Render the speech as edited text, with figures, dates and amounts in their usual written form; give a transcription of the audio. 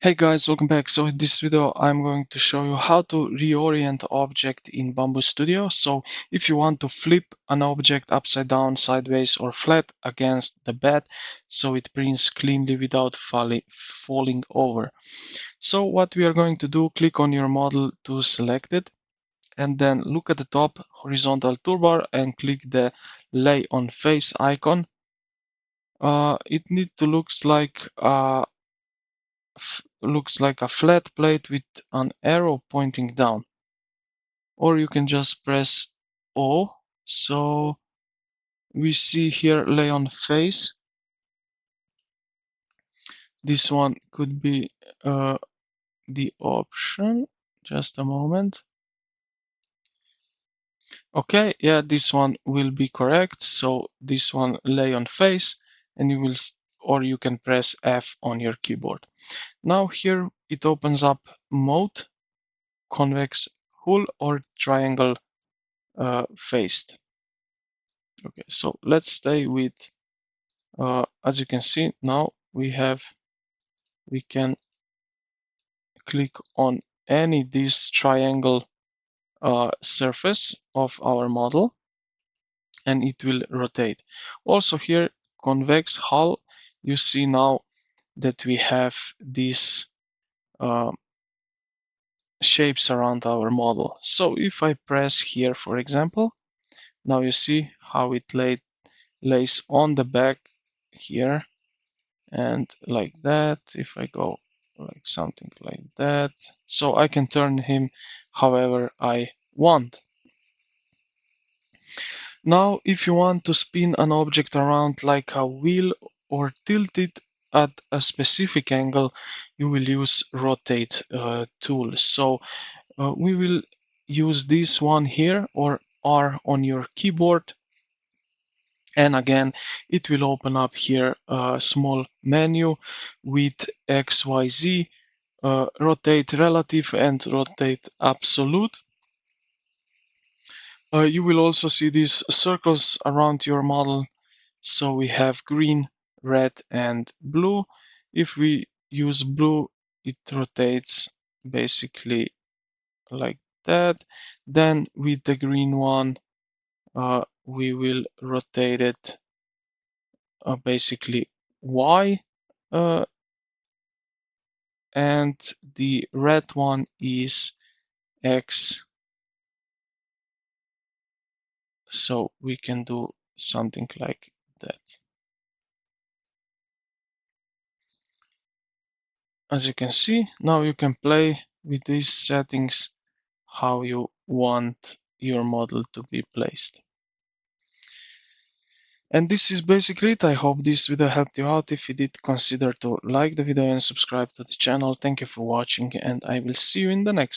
Hey guys, welcome back. So in this video, I'm going to show you how to reorient object in Bambu Studio. So if you want to flip an object upside down, sideways or flat against the bed, so it prints cleanly without falling over. So what we are going to do, click on your model to select it and then look at the top horizontal toolbar and click the lay on face icon. It needs to looks like a flat plate with an arrow pointing down, or you can just press O. So we see here lay on face. This one could be the option. Just a moment. Okay, yeah, this one will be correct. So this one lay on face, and you will, or you can press F on your keyboard. Now here it opens up mode, convex hull or triangle faced. Okay, so let's stay with, as you can see now we can click on any this triangle surface of our model and it will rotate. Also here convex hull, you see now that we have these uh, shapes around our model. So if I press here, for example, now you see how it lays on the back here, and like that. If I go like something like that, so I can turn him however I want. Now if you want to spin an object around like a wheel or tilt it at a specific angle, you will use rotate tool. So we will use this one here, or R on your keyboard, and again it will open up here a small menu with XYZ, rotate relative and rotate absolute. You will also see these circles around your model. So we have green, red and blue. If we use blue, it rotates basically like that. Then with the green one, we will rotate it basically Y, uh, and the red one is X. So we can do something like that. As you can see, now you can play with these settings how you want your model to be placed. And this is basically it. I hope this video helped you out. If you did, consider to like the video and subscribe to the channel. Thank you for watching, and I will see you in the next